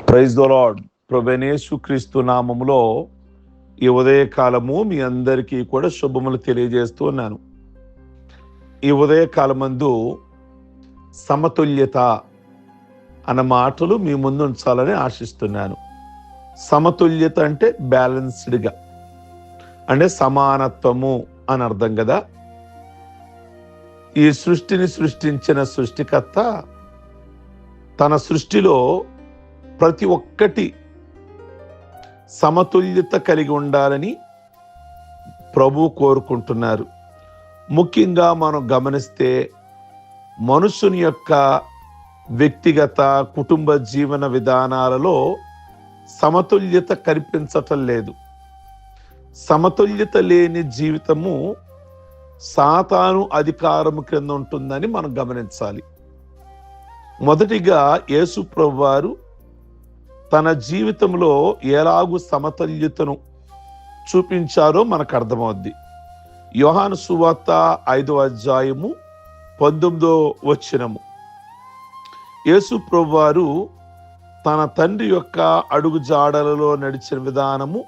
Praise the lord. ప్రభువైన యేసుక్రీస్తు నామములో ఈ ఉదయకాలము మీ అందరికీ కూడా శుభములు తెలియజేస్తూ ఉన్నాను. ఈ ఉదయకాలమందు సమతుల్యత అన్న మాటలు మీ ముందు ఉంచాలని ఆశిస్తున్నాను. సమతుల్యత అంటే బ్యాలెన్స్డ్గా, అంటే సమానత్వము అని అర్థం కదా. ఈ సృష్టిని సృష్టించిన సృష్టికర్త తన సృష్టిలో ప్రతి ఒక్కటి సమతుల్యత కలిగి ఉండాలని ప్రభు కోరుకుంటున్నారు. ముఖ్యంగా మనం గమనిస్తే మనుషుని యొక్క వ్యక్తిగత కుటుంబ జీవన విధానాలలో సమతుల్యత కనిపించటం లేదు. సమతుల్యత లేని జీవితము సాతాను అధికారము క్రింద ఉంటుందని మనం గమనించాలి. మొదటిగా యేసు ప్రభువారు తన జీవితంలో ఎలాగూ సమతుల్యతను చూపించారో మనకు అర్థమవుద్ది. యోహాను సువార్త 5వ అధ్యాయము 19వ వచనము. యేసు ప్రభువారు తన తండ్రి యొక్క అడుగు జాడలలో నడిచిన విధానము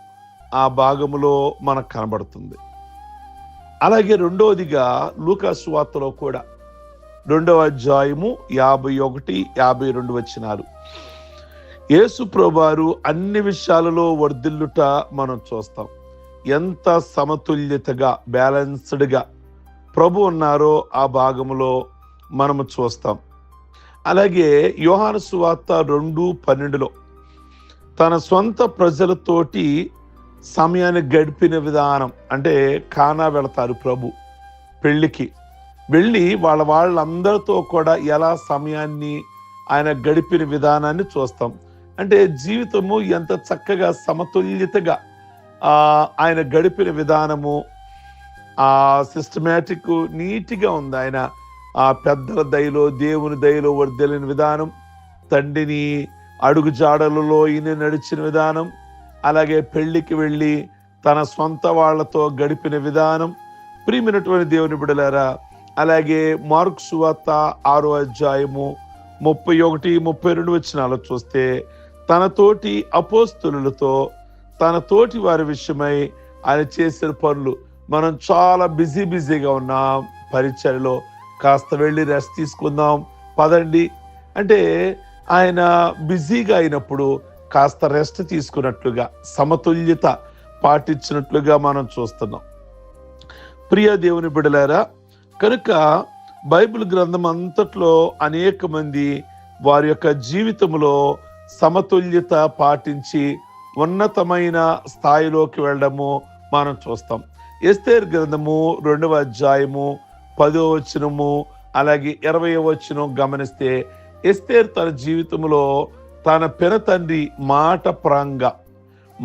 ఆ భాగములో మనకు కనబడుతుంది. అలాగే రెండవదిగా లూకా సువార్తలో కూడా 2వ అధ్యాయము 51, 52 వచనాలు. యేసు ప్రభువారు అన్ని విషయాలలో వర్ధిల్లుట మనం చూస్తాం. ఎంత సమతుల్యతగా బ్యాలెన్స్డ్గా ప్రభు ఉన్నారో ఆ భాగంలో మనము చూస్తాం. అలాగే యోహాను సువార్త 2:12లో తన సొంత ప్రజలతోటి సమయాన్ని గడిపిన విధానం, అంటే కానా వెళతారు ప్రభు పెళ్లికి వెళ్ళి వాళ్ళందరితో కూడా ఎలా సమయాన్ని ఆయన గడిపిన విధానాన్ని చూస్తాం. అంటే జీవితము ఎంత చక్కగా సమతుల్యతగా ఆయన గడిపిన విధానము సిస్టమేటిక్ నీట్గా ఉంది. ఆయన ఆ పెద్దల దయలో దేవుని దయలో వర్ధిల్లిన విధానం, తండ్రిని అడుగు జాడలలో ఈయన నడిచిన విధానం, అలాగే పెళ్లికి వెళ్ళి తన సొంత వాళ్లతో గడిపిన విధానం. ప్రియమైనటువంటి దేవుని బిడ్డలారా, అలాగే మార్కు సువార్త 6వ అధ్యాయము 31, 32 వచనాలు చూస్తే తన తోటి అపోస్తలులతో తన తోటి వారి విషయమై ఆయన చేసిన పనులు. మనం చాలా బిజీగా ఉన్నాం పరిచర్యలో, కాస్త వెళ్ళి రెస్ట్ తీసుకుందాం పదండి అంటే ఆయన బిజీగా అయినప్పుడు కాస్త రెస్ట్ తీసుకున్నట్లుగా సమతుల్యత పాటించినట్లుగా మనం చూస్తున్నాం. ప్రియ దేవుని బిడ్డలారా, కనుక బైబిల్ గ్రంథం అంతట్లో అనేక మంది వారి యొక్క జీవితంలో సమతుల్యత పాటించి ఉన్నతమైన స్థాయిలోకి వెళ్ళడము మనం చూస్తాం. ఎస్తేరు గ్రంథము 2వ అధ్యాయము 10వ వచనము అలాగే 20వ వచనం గమనిస్తే ఎస్తేరు తన జీవితంలో తన పెనతండ్రి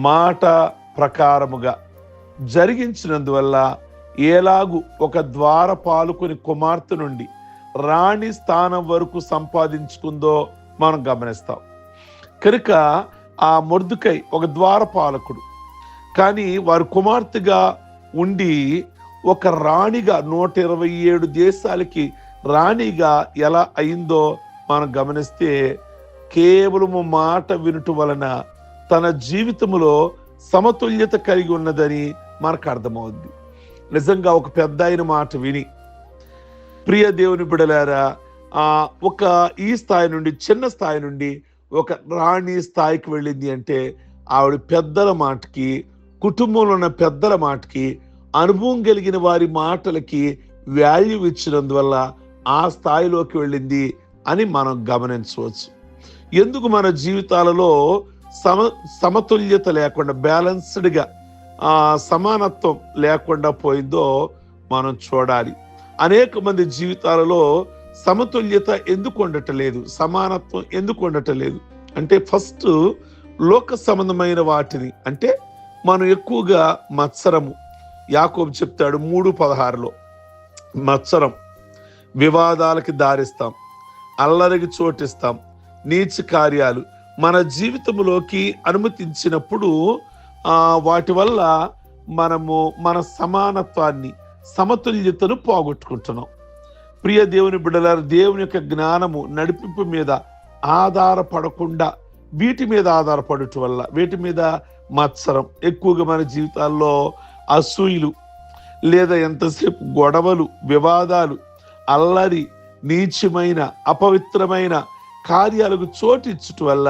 మాట ప్రకారముగా జరిగించినందువల్ల ఎలాగూ ఒక ద్వారపాలకుని కుమార్తె నుండి రాణి స్థానం వరకు సంపాదించుకుందో మనం గమనిస్తాం. కనుక ఆ మొర్దుకై ఒక ద్వారపాలకుడు, కానీ వారి కుమార్తెగా ఉండి ఒక రాణిగా 127 దేశాలకి రాణిగా ఎలా అయిందో మనం గమనిస్తే కేవలము మాట వినుట వలన తన జీవితంలో సమతుల్యత కలిగి ఉన్నదని మనకు అర్థమవుద్ది. నిజంగా ఒక పెద్ద ఆయన మాట విని, ప్రియ దేవుని బిడ్డలారా, ఒక ఈ స్థాయి నుండి చిన్న స్థాయి నుండి ఒక రాణి స్థాయికి వెళ్ళింది అంటే ఆవిడ పెద్దల మాటకి, కుటుంబంలో ఉన్న పెద్దల మాటకి, అనుభవం కలిగిన వారి మాటలకి వాల్యూ ఇచ్చినందువల్ల ఆ స్థాయిలోకి వెళ్ళింది అని మనం గమనించవచ్చు. ఎందుకు మన జీవితాలలో సమతుల్యత లేకుండా, బ్యాలెన్స్డ్గా సమానత్వం లేకుండా పోయిందో మనం చూడాలి. అనేక మంది జీవితాలలో సమతుల్యత ఎందుకు ఉండటలేదు, సమానత్వం ఎందుకు ఉండటలేదు అంటే ఫస్ట్ లోక సంబంధమైన వాటిని, అంటే మనం ఎక్కువగా మత్సరము, యాకోబు చెప్తాడు 3:16లో మత్సరం, వివాదాలకి దారిస్తాం, అల్లరికి చోటిస్తాం, నీచ కార్యాలు మన జీవితంలోకి అనుమతించినప్పుడు వాటి వల్ల మనము మన సమానత్వాన్ని, సమతుల్యతను పోగొట్టుకుంటున్నాం. ప్రియ దేవుని బిడ్డలారా, దేవుని యొక్క జ్ఞానము నడిపింపు మీద ఆధారపడకుండా వీటి మీద ఆధారపడటం వల్ల, వీటి మీద మత్సరం ఎక్కువగా మన జీవితాల్లో, అసూయలు లేదా ఎంతసేపు గొడవలు, వివాదాలు, అల్లరి, నీచమైన అపవిత్రమైన కార్యాలకు చోటిచ్చటం వల్ల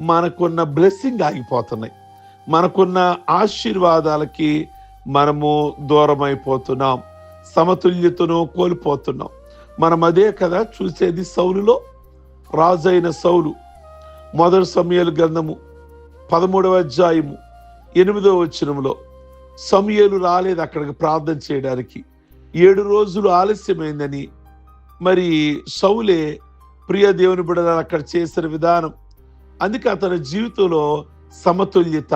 మనకున్న బ్లెస్సింగ్ ఆగిపోతున్నాయి. మనకున్న ఆశీర్వాదాలకి మనము దూరం అయిపోతున్నాం, సమతుల్యతను కోల్పోతున్నాం. మనం అదే కదా చూసేది సౌలులో. రాజైన సౌలు, మొదటి సమూయేలు గ్రంథము 13వ అధ్యాయము 8వ వచనంలో, సమూయేలు రాలేదు అక్కడికి ప్రార్థన చేయడానికి, 7 రోజులు ఆలస్యమైందని. మరి సౌలే ప్రియ దేవుని బిడ్డలు అక్కడ చేసిన విధానం, అందుకే అతని జీవితంలో సమతుల్యత,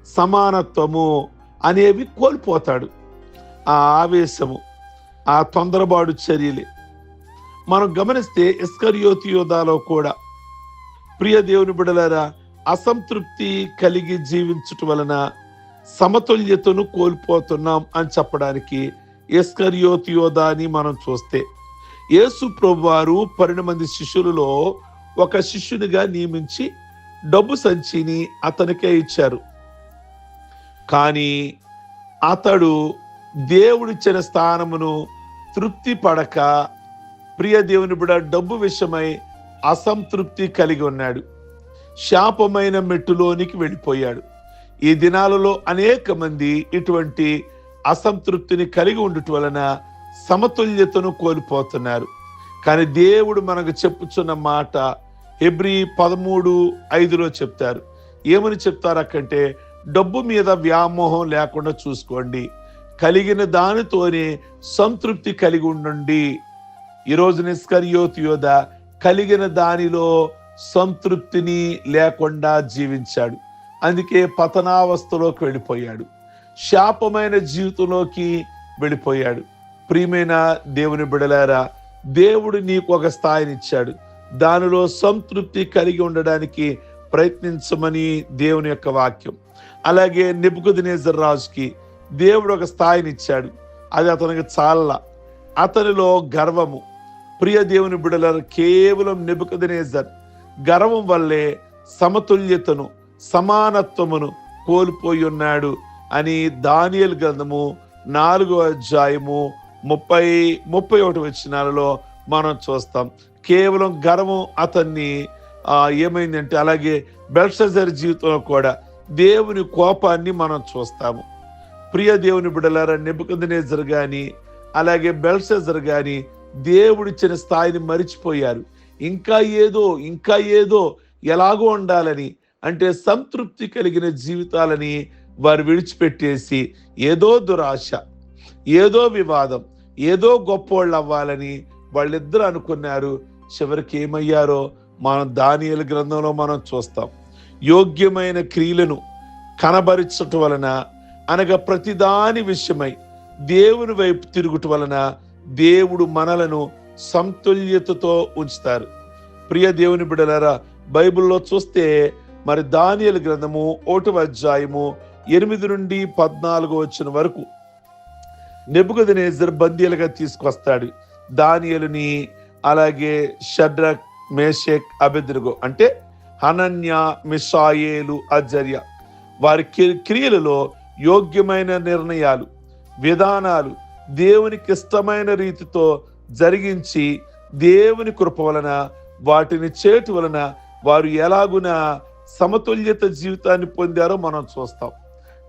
సమానత్వము అనేవి కోల్పోతాడు. ఆ ఆవేశము, ఆ తొందరపాటు చర్యలే మనం గమనిస్తే ఇస్కరియోతు యోధాలో కూడా ప్రియ దేవుని బిడ్డలారా అసంతృప్తి కలిగి జీవించటం వలన సమతుల్యతను కోల్పోతున్నాం అని చెప్పడానికి ఇస్కరియోతు యోధా అని మనం చూస్తే, యేసు ప్రభువు వారు 12 మంది శిష్యులలో ఒక శిష్యునిగా నియమించి డబ్బు సంచిని అతనికే ఇచ్చారు. కానీ అతడు దేవుడిచ్చిన స్థానమును తృప్తి పడక ప్రియ దేవుని బిడ్డ డబ్బు విషయమై అసంతృప్తి కలిగి ఉన్నాడు. శాపమైన మెట్టులోనికి వెళ్ళిపోయాడు. ఈ దినాలలో అనేక మంది ఇటువంటి అసంతృప్తిని కలిగి ఉండటం వలన సమతుల్యతను కోల్పోతున్నారు. కానీ దేవుడు మనకు చెప్పుచున్న మాట హెబ్రీ 13:5 చెప్తారు. ఏమని చెప్తారు అక్కంటే, డబ్బు మీద వ్యామోహం లేకుండా చూసుకోండి, కలిగిన దానితోనే సంతృప్తి కలిగి ఉండండి. ఈరోజు ఇస్కరియోతు యోధా కలిగిన దానిలో సంతృప్తిని లేకుండా జీవించాడు. అందుకే పతనావస్థలోకి వెళ్ళిపోయాడు, శాపమైన జీవితంలోకి వెళ్ళిపోయాడు. ప్రియమైన దేవుని బిడలారా, దేవుడు నీకు ఒక స్థాయినిచ్చాడు, దానిలో సంతృప్తి కలిగి ఉండడానికి ప్రయత్నించమని దేవుని యొక్క వాక్యం. అలాగే నెబుకద్నెజర్ రాజుకి దేవుడు ఒక స్థాయినిచ్చాడు, అది అతనికి చాలా. అతనిలో గర్వము, ప్రియ దేవుని బిడ్డలారా, కేవలం నెబుకద్నెజర్ గర్వం వల్లే సమతుల్యతను, సమానత్వమును కోల్పోయి ఉన్నాడు అని దానియేలు గ్రంథము 4వ అధ్యాయము 30-31 వచనాలలో మనం చూస్తాం. కేవలం గర్వం అతన్ని ఏమైందంటే, అలాగే బెల్షజర్ జీవితంలో కూడా దేవుని కోపాన్ని మనం చూస్తాము. ప్రియ దేవుని బిడ్డలారా, నెబుకద్నెజర్ గాని అలాగే బెల్షజర్ గాని దేవుడిచ్చిన స్థాయిని మరిచిపోయారు. ఇంకా ఏదో ఎలాగో ఉండాలని, అంటే సంతృప్తి కలిగిన జీవితాలని వారు విడిచిపెట్టేసి ఏదో దురాశ, ఏదో వివాదం, ఏదో గొప్పోళ్ళు అవ్వాలని వాళ్ళిద్దరూ అనుకున్నారు. చివరికి ఏమయ్యారో మనం దానియేలు గ్రంథంలో మనం చూస్తాం. యోగ్యమైన క్రియలను కనబరచటం వలన, అనగా ప్రతిదాని విషయమై దేవుని వైపు తిరుగుట వలన దేవుడు మనలను సమతుల్యతతో ఉంచుతారు. ప్రియ దేవుని బిడ్డలారా, బైబిల్లో చూస్తే మరి దానియేలు గ్రంథము 1వ అధ్యాయము 8-14 వచనం వరకు నెబుకద్నెజర్ బందీలుగా తీసుకొస్తాడు దానియేలుని, అలాగే షడ్రక్, మేషక్, అబేద్నెగో అంటే హనన్యా, మిషాయేలు, అజర్య. వారి క్రియలలో యోగ్యమైన నిర్ణయాలు, విధానాలు దేవునికి ఇష్టమైన రీతితో జరిగించి దేవుని కృప వలన వాటిని చేటు వలన వారు ఎలాగున సమతుల్యత జీవితాన్ని పొందారో మనం చూస్తాం.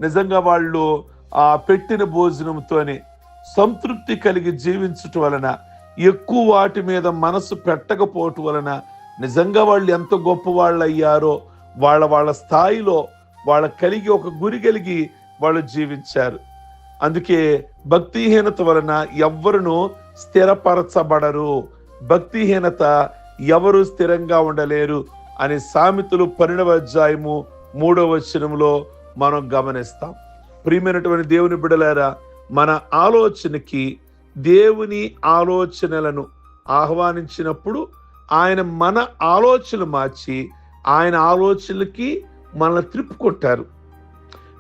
నిజంగా వాళ్ళు పెట్టిన భోజనంతోనే సంతృప్తి కలిగి జీవించటం వలన, ఎక్కువ వాటి మీద మనసు పెట్టకపోవటం వలన నిజంగా వాళ్ళు ఎంత గొప్ప వాళ్ళు అయ్యారో, వాళ్ళ స్థాయిలో వాళ్ళ కలిగి ఒక గురి కలిగి వాళ్ళు జీవించారు. అందుకే భక్తిహీనత వలన ఎవ్వరును స్థిరపరచబడరు, భక్తిహీనత ఎవరు స్థిరంగా ఉండలేరు అని సామెతలు 12వ అధ్యాయము 3వ వచనంలో మనం గమనిస్తాం. ప్రియమైనటువంటి దేవుని బిడ్డలారా, మన ఆలోచనకి దేవుని ఆలోచనలను ఆహ్వానించినప్పుడు ఆయన మన ఆలోచనలు మార్చి ఆయన ఆలోచనలకి మనల్ని త్రిప్పుకొట్టారు.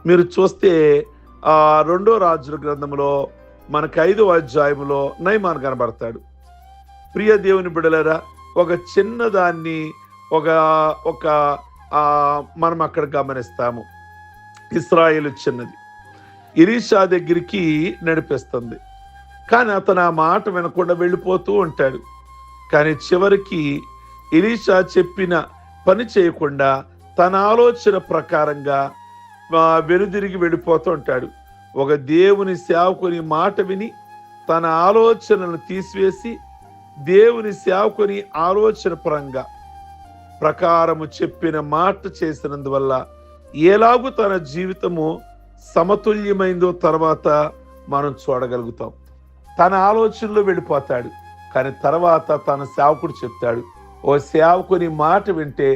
మీరు చూస్తే 2వ రాజుల గ్రంథంలో మనకు 5వ అధ్యాయంలో నయమాను కనబడతాడు. ప్రియ దేవుని బిడ్డలారా, ఒక చిన్నదాన్ని ఒక మనం అక్కడ గమనిస్తాము. ఇశ్రాయేలు చిన్నది ఎలీషా దగ్గరికి నడిపిస్తుంది, కానీ అతను ఆ మాట వినకుండా వెళ్ళిపోతూ ఉంటాడు. కానీ చివరికి ఎలీషా చెప్పిన పని చేయకుండా తన ఆలోచన ప్రకారంగా వెనుదిరిగి వెళ్ళిపోతూ ఉంటాడు. ఒక దేవుని సేవకుని మాట విని తన ఆలోచనలను తీసివేసి దేవుని సేవకుని ఆలోచన ప్రకారము చెప్పిన మాట చేసినందువల్ల ఎలాగూ తన జీవితము సమతుల్యమైందో తర్వాత మనం చూడగలుగుతాం. తన ఆలోచనలో వెళ్ళిపోతాడు, కానీ తర్వాత తన సేవకుడు చెప్తాడు, ఓ సేవకుని మాట వింటే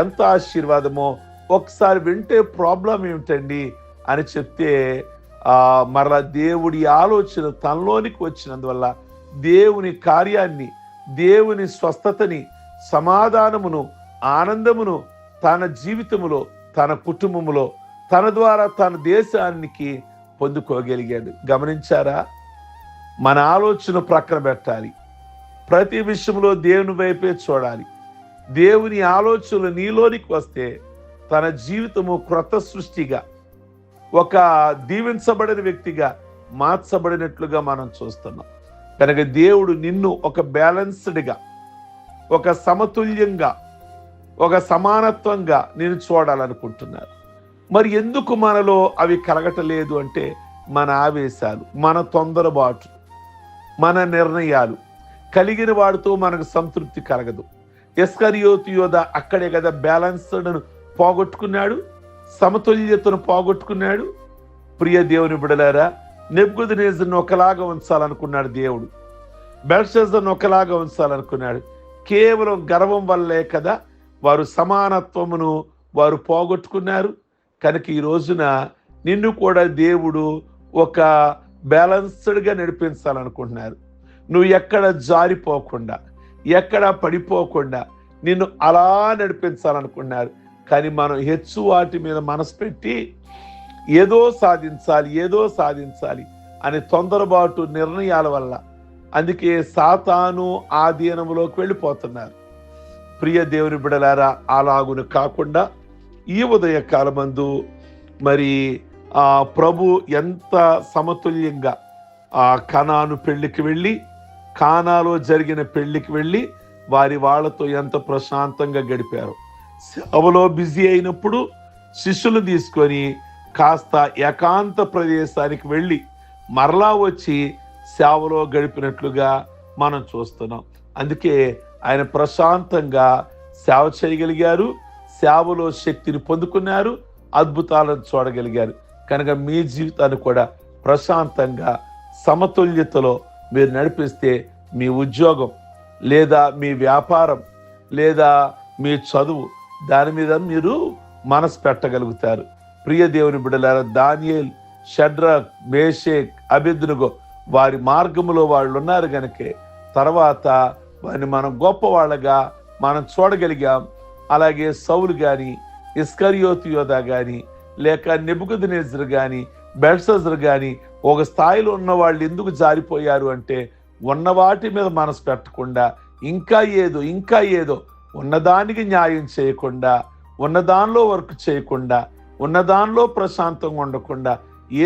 ఎంత ఆశీర్వాదమో, ఒకసారి వింటే ప్రాబ్లం ఏమిటండి అని చెప్తే మరలా దేవుడి ఆలోచన తనలోనికి వచ్చినందువల్ల దేవుని కార్యాన్ని, దేవుని స్వస్థతని, సమాధానమును, ఆనందమును తన జీవితములో, తన కుటుంబములో, తన ద్వారా తన దేశానికి పొందుకోగలిగాడు. గమనించారా? మన ఆలోచన ప్రక్కన పెట్టాలి. ప్రతి విషయంలో దేవుని వైపే చూడాలి. దేవుని ఆలోచనలు నీలోనికి వస్తే తన జీవితము క్రొత్త సృష్టిగా, ఒక దీవించబడిన వ్యక్తిగా మార్చబడినట్లుగా మనం చూస్తున్నాం. కనుక దేవుడు నిన్ను ఒక బ్యాలెన్స్డ్గా, ఒక సమతుల్యంగా, ఒక సమానత్వంగా నేను చూడాలనుకుంటున్నారు. మరి ఎందుకు మనలో అవి కలగటలేదు అంటే మన ఆవేశాలు, మన తొందరబాటు, మన నిర్ణయాలు కలిగిన వాడితో మనకు సంతృప్తి కలగదు. ఇస్కరియోతు యోధ అక్కడే కదా బ్యాలెన్స్డ్ను పోగొట్టుకున్నాడు, సమతుల్యతను పోగొట్టుకున్నాడు. ప్రియ దేవుని బిడ్డలారా, నెబుకద్నెజరును ఒకలాగా ఉంచాలనుకున్నాడు దేవుడు, బెల్షస్సరును ఒకలాగా ఉంచాలనుకున్నాడు. కేవలం గర్వం వల్లే కదా వారు సమానత్వమును వారు పోగొట్టుకున్నారు. కనుక ఈ రోజున నిన్ను కూడా దేవుడు ఒక బ్యాలెన్స్డ్గా నడిపించాలనుకుంటున్నారు. నువ్వు ఎక్కడ జారిపోకుండా, ఎక్కడ పడిపోకుండా నిన్ను అలా నడిపించాలనుకుంటున్నారు. కానీ మనం హెచ్చు వాటి మీద మనసు పెట్టి ఏదో సాధించాలి అనే తొందరబాటు నిర్ణయాల వల్ల అందుకే సాతాను ఆధీనంలోకి వెళ్ళిపోతున్నారు. ప్రియ దేవుని బిడలారా, అలాగును కాకుండా ఈ ఉదయ కాలమందు మరి ప్రభు ఎంత సమతుల్యంగా కనాను పెళ్లికి వెళ్ళి, కానాలో జరిగిన పెళ్లికి వెళ్ళి వాళ్ళతో ఎంత ప్రశాంతంగా గడిపారు. సేవలో బిజీ అయినప్పుడు శిష్యులు తీసుకొని కాస్త ఏకాంత ప్రదేశానికి వెళ్ళి మరలా వచ్చి సేవలో గడిపినట్లుగా మనం చూస్తున్నాం. అందుకే ఆయన ప్రశాంతంగా సేవ చేయగలిగారు, సేవలో శక్తిని పొందుకున్నారు, అద్భుతాలను చూడగలిగారు. కనుక మీ జీవితాన్ని కూడా ప్రశాంతంగా సమతుల్యతలో మీరు నడిపిస్తే మీ ఉద్యోగం లేదా మీ వ్యాపారం లేదా మీ చదువు దాని మీద మీరు మనసు పెట్టగలుగుతారు. ప్రియ దేవుని బిడ్డలారా, దానియేలు, షడ్రక్, మేషేక్, అబేద్నెగో వారి మార్గములో వాళ్ళు ఉన్నారు కనుకే తర్వాత వారిని మనం గొప్పవాళ్ళగా మనం చూడగలిగాం. అలాగే సౌలు కానీ, ఇస్కరియోతు యోధ కానీ, లేక నెబుకద్నెజరు కానీ, బెల్షస్సరు కానీ ఒక స్థాయిలో ఉన్న వాళ్ళు ఎందుకు జారిపోయారు అంటే ఉన్న వాటి మీద మనసు పెట్టకుండా ఇంకా ఏదో ఉన్నదానికి న్యాయం చేయకుండా, ఉన్నదానిలో వర్క్ చేయకుండా, ఉన్నదానిలో ప్రశాంతంగా ఉండకుండా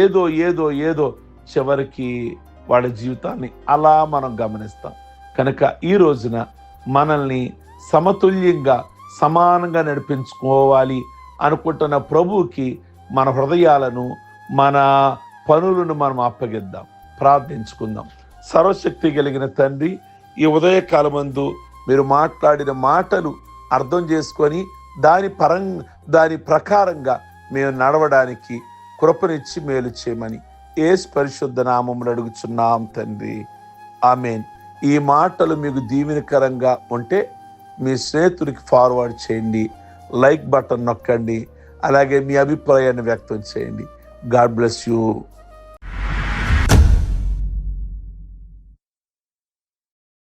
ఏదో చివరికి వాళ్ళ జీవితాన్ని అలా మనం గమనిస్తాం. కనుక ఈ రోజున మనల్ని సమతుల్యంగా సమానంగా నడిపించుకోవాలి అనుకుంటున్న ప్రభువుకి మన హృదయాలను, మన పనులను మనం అప్పగిద్దాం, ప్రార్థించుకుందాం. సర్వశక్తి కలిగిన తండ్రి, ఈ ఉదయకాలమందు మీరు మాట్లాడిన మాటలు అర్థం చేసుకొని దాని ప్రకారంగా మేము నడవడానికి కృపనిచ్చి మేలు చేయమని యేసు పరిశుద్ధ నామములో అడుగుచున్నాం తండ్రి, ఆమేన్. ఈ మాటలు మీకు దీవెనకరంగా ఉంటే మీ స్నేహితుడికి ఫార్వర్డ్ చేయండి, లైక్ బటన్ నొక్కండి, అలాగే మీ అభిప్రాయాన్ని వ్యక్తం చేయండి. God bless you.